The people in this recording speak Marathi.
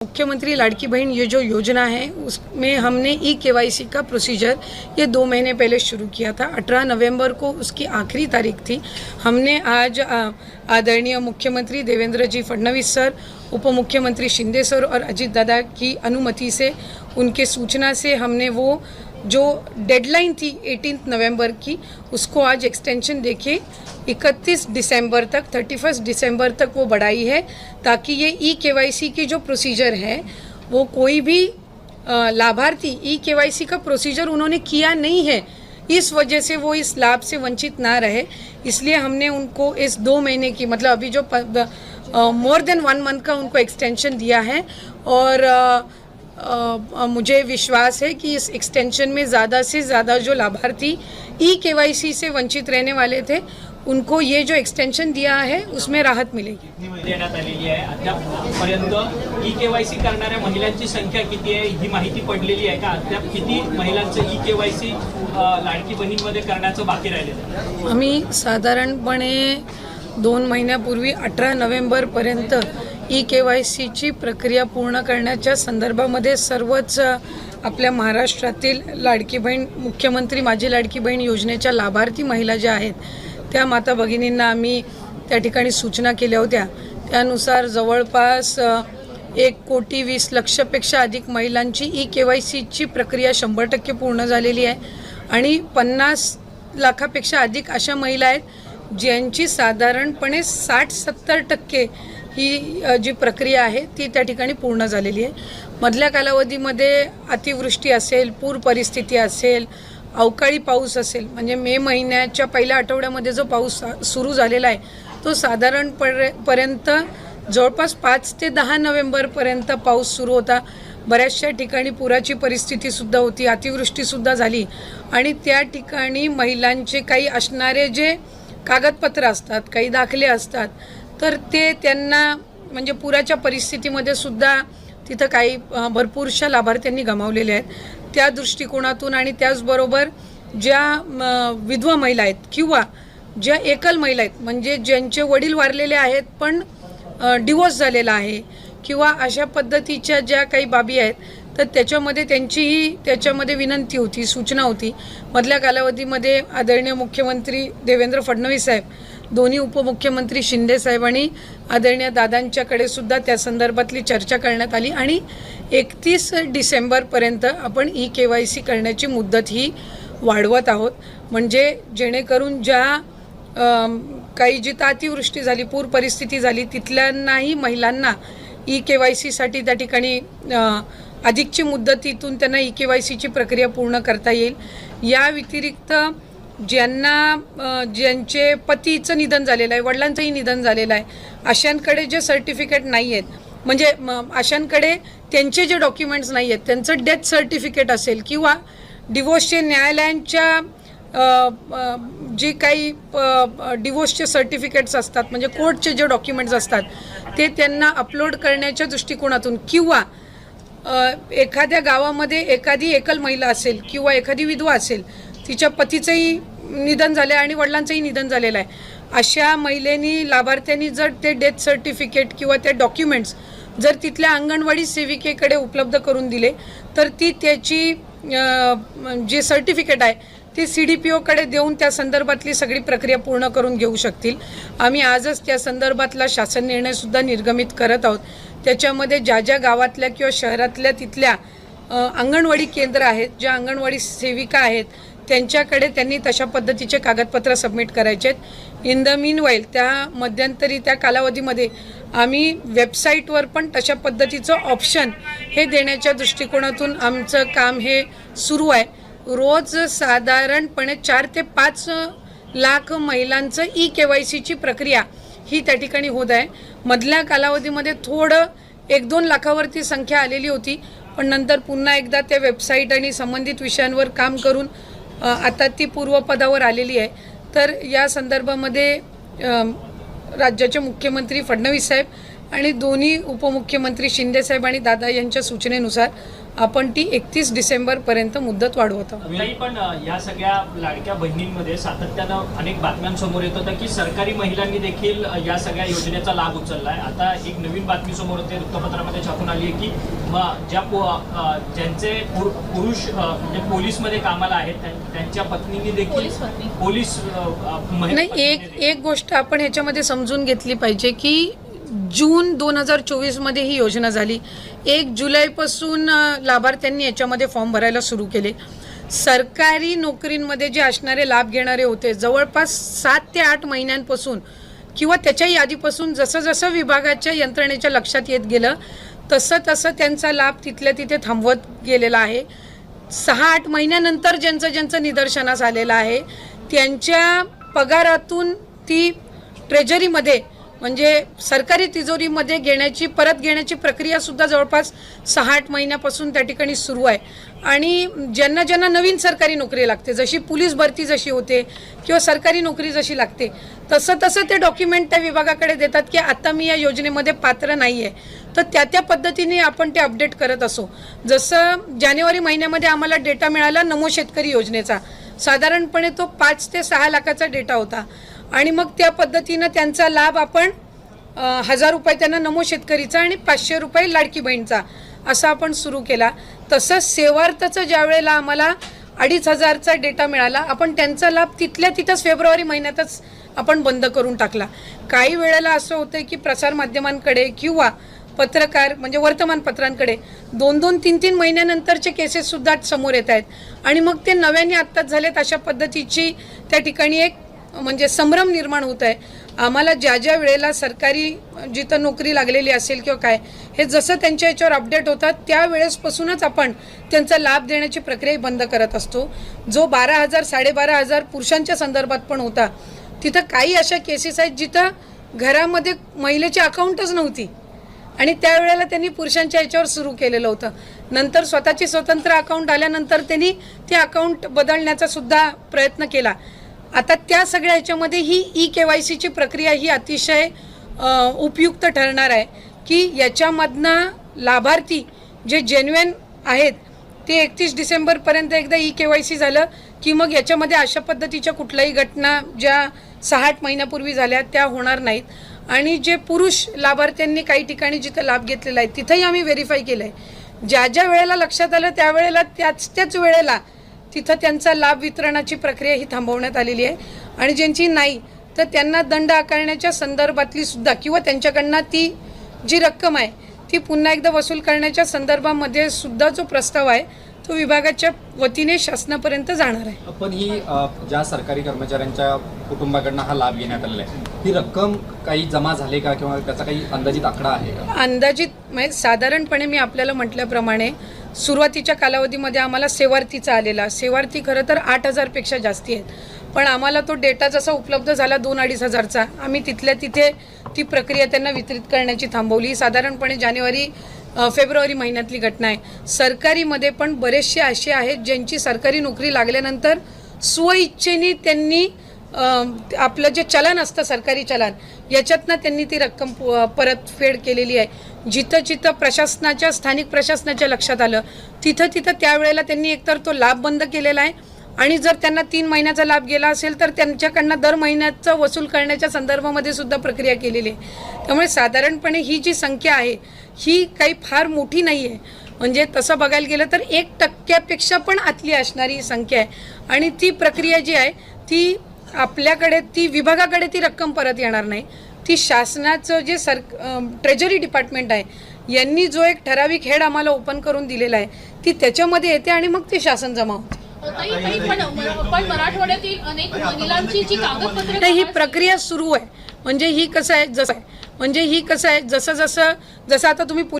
मुख्यमंत्री लाड़की बहन ये जो योजना है उसमें हमने ई-केवाईसी का प्रोसीजर ये 2 महीने पहले शुरू किया था। 18 नवंबर को उसकी आखिरी तारीख थी। हमने आज आदरणीय मुख्यमंत्री देवेंद्र जी फडणवीस सर, उप मुख्यमंत्री शिंदे सर और अजीत दादा की अनुमति से, उनके सूचना से हमने वो जो डेडलाइन थी 18 नवंबर की, उसको आज एक्सटेंशन देके 31 दिसंबर तक, 31 दिसंबर तक वो बढ़ाई है, ताकि ये ई-केवाईसी की जो प्रोसीजर है वो कोई भी लाभार्थी ई-केवाईसी का प्रोसीजर उन्होंने किया नहीं है, इस वजह से वो इस लाभ से वंचित ना रहे। इसलिए हमने उनको इस 2 महीने की, मतलब अभी जो मोर देन 1 मंथ का उनको एक्सटेंशन दिया है। और मुझे विश्वास है कि इस एक्सटेंशन में ज़्यादा से ज़्यादा जो लाभार्थी ई-केवाईसी से वंचित रहने वाले थे उनको ये जो एक्सटेंशन दिया है उसमें राहत मिलेगी। देण्यात आलेली आहे। अद्यापपर्यंत ई-केवायसी करणाऱ्या महिलांची संख्या किती आहे ही माहिती पडलेली आहे का? अद्याप किती महिलांचं ई-केवायसी लाडकी बहीणमध्ये करण्याचं बाकी राहिलेलं आहे? आम्ही साधारणपणे 2 महिन्यापूर्वी 18 नोव्हेंबरपर्यंत ई-केवायसीची प्रक्रिया पूर्ण करण्याच्या संदर्भामध्ये सर्वच आपल्या महाराष्ट्रातील लाडकी बहीण, मुख्यमंत्री माझी लाडकी बहीण योजनेच्या लाभार्थी महिला ज्या आहेत त्या माता भगिनींना आम्ही त्या ठिकाणी सूचना केल्या होत्या। त्यानुसार जवळपास 1,20,00,000पेक्षा अधिक महिलांची ई-केवायसीची प्रक्रिया 100% पूर्ण झालेली आहे आणि 50 लाखापेक्षा अधिक अशा महिला आहेत ज्यांची साधारणपणे 60-70% ही जी प्रक्रिया आहे ती त्या ठिकाणी पूर्ण झालेली आहे। मधल्या कालावधीमध्ये अतिवृष्टी असेल, पूर परिस्थिती असेल, अवकाळी पाऊस असेल, म्हणजे मे महिन्याच्या पहिल्या आठवड्यामध्ये जो पाऊस सुरू झालेला आहे तो साधारणपर्यंत जवळपास 5 ते 10 नोव्हेंबरपर्यंत पाऊस सुरू होता। बऱ्याचशा ठिकाणी पुराची परिस्थितीसुद्धा होती, अतिवृष्टीसुद्धा झाली आणि त्या ठिकाणी महिलांचे काही असणारे जे कागदपत्र असतात, काही दाखले असतात, तर ते त्यांना म्हणजे पुराच्या परिस्थितीमध्ये सुद्धा तिथं काही भरपूरशा लाभार्थ्यांनी गमावलेले आहेत। त्या दृष्टिकोनातून आणि त्याचबरोबर ज्या विधवा महिला आहेत किंवा ज्या एकल महिला आहेत, म्हणजे ज्यांचे वडील वारलेले आहेत पण डिवोर्स झालेला आहे किंवा अशा पद्धतीच्या ज्या काही बाबी आहेत, तर त्याच्यामध्ये त्यांचीही त्याच्यामध्ये विनंती होती, सूचना होती। मधल्या कालावधीमध्ये आदरणीय मुख्यमंत्री देवेंद्र फडणवीस साहेब, दोन्ही उपमुख्यमंत्री शिंदे साहेब आणि आदरणीय दादांच्याकडे सुद्धा त्या संदर्भातली चर्चा करण्यात आली आणि 31 डिसेंबरपर्यंत आपण ई-केवायसी करण्याची मुदत ही वाढवत आहोत, म्हणजे जेणेकरून ज्या काही जिथं अतिवृष्टी झाली, पूर परिस्थिती झाली, तिथल्यांनाही महिलांना ई-केवायसीसाठी त्या ठिकाणी अधिकची मुदतीतून त्यांना ई-केवायसीची प्रक्रिया पूर्ण करता येईल। या व्यतिरिक्त ज्यांचे पतीचं निधन झालेलं आहे, वडिलांचंही निधन झालेलं आहे, अशांकडे जे सर्टिफिकेट नाही आहेत, म्हणजे अशांकडे त्यांचे जे डॉक्युमेंट्स नाही आहेत, त्यांचं डेथ सर्टिफिकेट असेल किंवा डिवोर्सचे न्यायालयांच्या जे काही डिवोर्सचे सर्टिफिकेट्स असतात, म्हणजे कोर्टचे जे डॉक्युमेंट्स असतात ते त्यांना अपलोड करण्याच्या दृष्टिकोनातून, किंवा एखाद्या गावामध्ये एखादी एकल महिला असेल किंवा एखादी विधवा असेल, तिच्या पतीचंही निधन झालं आहे आणि वडिलांचंही निधन झालेलं आहे, अशा महिलेनी, लाभार्थ्यांनी जर ते डेथ सर्टिफिकेट किंवा ते डॉक्युमेंट्स जर तिथल्या अंगणवाडी सेविकेकडे उपलब्ध करून दिले तर ती त्याची जे सर्टिफिकेट आहे ते CDPOकडे देऊन त्या संदर्भातली सगळी प्रक्रिया पूर्ण करून घेऊ शकतील। आम्ही आजच त्या संदर्भातला शासन निर्णयसुद्धा निर्गमित करत आहोत। त्याच्यामध्ये ज्या गावातल्या किंवा शहरातल्या तिथल्या अंगणवाडी केंद्र आहेत, ज्या अंगणवाडी सेविका आहेत, त्यांच्याकडे त्यांनी तशा पद्धतीचे कागदपत्र सबमिट करायचे आहेत। इन द मीनवाईल त्या मध्यंतरी त्या कालावधीमध्ये आम्ही वेबसाईटवर पण तशा पद्धतीचं ऑप्शन हे देण्याच्या दृष्टिकोनातून आमचं काम हे सुरू आहे। रोज साधारणपणे 4 ते 5 लाख महिलांचं ई-केवायसीची प्रक्रिया ही त्या ठिकाणी होत आहे। मधल्या कालावधीमध्ये थोडं 1-2 लाखावरती संख्या आलेली होती, पण नंतर पुन्हा एकदा त्या वेबसाईट आणि संबंधित विषयांवर काम करून आता ती पूर्वपदावर आलेली आहे। तर या संदर्भामध्ये राज्याचे मुख्यमंत्री फडणवीस साहेब आणि दोन्ही उपमुख्यमंत्री शिंदेसाहेब आणि दादा यांच्या सूचनेनुसार आपण ती 31 डिसेंबरपर्यंत मुदत वाढवत आहोत. नाही, पण या सगळ्या लाडक्या बहिणींमध्ये सातत्यानं अनेक बातम्यांसमोर येत होतं की सरकारी महिलांनी देखील या सगळ्या योजनेचा लाभ उचलला आहे. आता एक नवीन बातमी समोर होते, वृत्तपत्रामध्ये छापून आली आहे की ज्यांचे पुरुष म्हणजे पोलीसमध्ये कामाला आहेत त्यांच्या पत्नींनी देखील पोलीस नाही, एक गोष्ट आपण ह्याच्यामध्ये समजून घेतली पाहिजे की जून 2024 ही योजना झाली. 1 जुलैपासून लाभार्थ्यांनी याच्यामध्ये फॉर्म भरायला सुरू केले. सरकारी नोकरींमध्ये जे असणारे लाभ घेणारे होते जवळपास 7 ते 8 महिन्यांपासून किंवा त्याच्याही आधीपासून जसं जसं विभागाच्या यंत्रणेच्या लक्षात येत गेलं तसं तसं त्यांचा लाभ तिथल्या तिथे थांबवत गेलेला आहे. 6-8 महिन्यानंतर ज्यांचं निदर्शनास आलेलं आहे त्यांच्या पगारातून ती ट्रेजरीमध्ये म्हणजे सरकारी तिजोरीमध्ये परत घेण्याची प्रक्रिया सुद्धा जवळपास 6-8 महिन्यापासून त्या ठिकाणी सुरू आहे. आणि ज्यांना नवीन सरकारी नोकरी लागते, जशी पोलीस भरती जशी होते किंवा सरकारी नोकरी जशी लागते तसं ते डॉक्युमेंट त्या विभागाकडे देतात की आता मी या योजनेमध्ये पात्र नाही आहे. तर त्या पद्धतीने आपण ते अपडेट करत असो. जसं जानेवारी महिन्यामध्ये आम्हाला डेटा मिळाला नमो शेतकरी योजनेचा, साधारणपणे तो 5 ते 6 लाखाचा डेटा होता आणि मग त्या पद्धतीनं त्यांचा लाभ आपण 1000 रुपये त्यांना नमो शेतकरीचा आणि 500 रुपये लाडकी बहीणचा असा आपण सुरू केला. तसंच सेवार्थचं ज्या वेळेला आम्हाला 2500चा डेटा मिळाला आपण त्यांचा लाभ तिथल्या तिथंच फेब्रुवारी महिन्यातच आपण बंद करून टाकला. काही वेळेला असं होतं की प्रसारमाध्यमांकडे किंवा पत्रकार म्हणजे वर्तमानपत्रांकडे 2-2, 3-3 महिन्यानंतरचे केसेससुद्धा समोर येत आहेत आणि मग ते नव्याने आत्ताच झालेत अशा पद्धतीची त्या ठिकाणी एक म्हणजे संभ्रम निर्माण होत आहे. आम्हाला ज्या वेळेला सरकारी जिथं नोकरी लागलेली असेल किंवा काय हे जसं त्यांच्या याच्यावर अपडेट होतात त्यावेळेसपासूनच आपण त्यांचा लाभ देण्याची प्रक्रिया बंद करत असतो. जो 12,000 12,500 पुरुषांच्या संदर्भात पण होता तिथं काही अशा केसेस आहेत जिथं घरामध्ये महिलेची अकाउंटच नव्हती आणि त्यावेळेला त्यांनी पुरुषांच्या याच्यावर सुरू केलेलं होतं. नंतर स्वतःची स्वतंत्र अकाउंट आल्यानंतर त्यांनी ते अकाउंट बदलण्याचा सुद्धा प्रयत्न केला. आता त्या सगळ्या ह्याच्यामध्ये ही EKYCची प्रक्रिया ही अतिशय उपयुक्त ठरणार आहे की याच्यामधनं लाभार्थी जे जेन्युइन आहेत ते 31 डिसेंबरपर्यंत एकदा EKYC झालं की मग याच्यामध्ये अशा पद्धतीच्या कुठल्याही घटना ज्या 6-8 महिन्यापूर्वी झाल्या त्या होणार नाहीत. आणि जे पुरुष लाभार्थ्यांनी काही ठिकाणी जिथं लाभ घेतलेला आहे तिथंही आम्ही व्हेरीफाय केलं आहे. ज्या वेळेला लक्षात आलं त्यावेळेला त्याच वेळेला तिथं त्यांचा लाभ वितरणाची प्रक्रिया ही थांबवण्यात आलेली आहे आणि ज्यांची नाही तर त्यांना दंड आकारण्याच्या संदर्भातली सुद्धा किंवा त्यांच्याकडनं ती जी रक्कम आहे ती पुन्हा एकदा वसूल करण्याच्या संदर्भामध्ये सुद्धा जो प्रस्ताव आहे तो विभागाच्या वतीने शासनापर्यंत जाणार आहे. पण ही ज्या सरकारी कर्मचाऱ्यांच्या कुटुंबाकडनं हा लाभ घेण्यात आलेला आहे ही रक्कम काही जमा झाली का किंवा त्याचा काही अंदाजित आकडा आहे का? अंदाजित म्हणजे साधारणपणे मी आपल्याला म्हटल्याप्रमाणे सुरुवातीच्या कालावधीमध्ये आम्हाला सेवार्थीचा आलेला सेवार्थी खरं तर 8,000पेक्षा जास्ती आहेत पण आम्हाला तो डेटा जसा उपलब्ध झाला 2-2.5 हजारचा आम्ही तिथल्या तिथे ती प्रक्रिया त्यांना वितरित करण्याची थांबवली. साधारणपणे फेब्रुवारी महिन्यातली घटना आहे. सरकारीमध्ये पण बरेचसे असे आहेत ज्यांची सरकारी नोकरी लागल्यानंतर स्वइच्छेने त्यांनी आपलं जे चलन असतं सरकारी चलन याच्यातनं त्यांनी ती रक्कम परतफेड केलेली आहे. जिथं प्रशासनाच्या स्थानिक प्रशासनाच्या लक्षात आलं तिथं त्यावेळेला त्यांनी एकतर तो लाभ बंद केलेला आहे आणि जर त्यांना 3 महिन्याचा लाभ गेला असेल तर त्यांच्याकडनं दर महिन्याचं वसूल करण्याच्या संदर्भामध्ये सुद्धा प्रक्रिया केलेली आहे. त्यामुळे साधारणपणे ही जी संख्या आहे ही काही फार मोठी नाही आहे. म्हणजे तसं बघायला गेलं तर 1% पण आतली असणारी संख्या आहे आणि ती प्रक्रिया जी आहे ती आपल्याकडे ती विभागाकडे ती रक्कम परत येणार नाही. ती शासनाचं जे ट्रेजरी डिपार्टमेंट आहे यांनी जो एक ठराविक हेड आम्हाला ओपन करून दिलेला आहे ती त्याच्यामध्ये येते आणि मग ते शासन जमा होते. पण मराठवाड्यातील अनेक महिलांची जी कागदपत्रे नाही ही प्रक्रिया सुरू आहे. म्हणजे ही कसं आहे जसं आता तुम्ही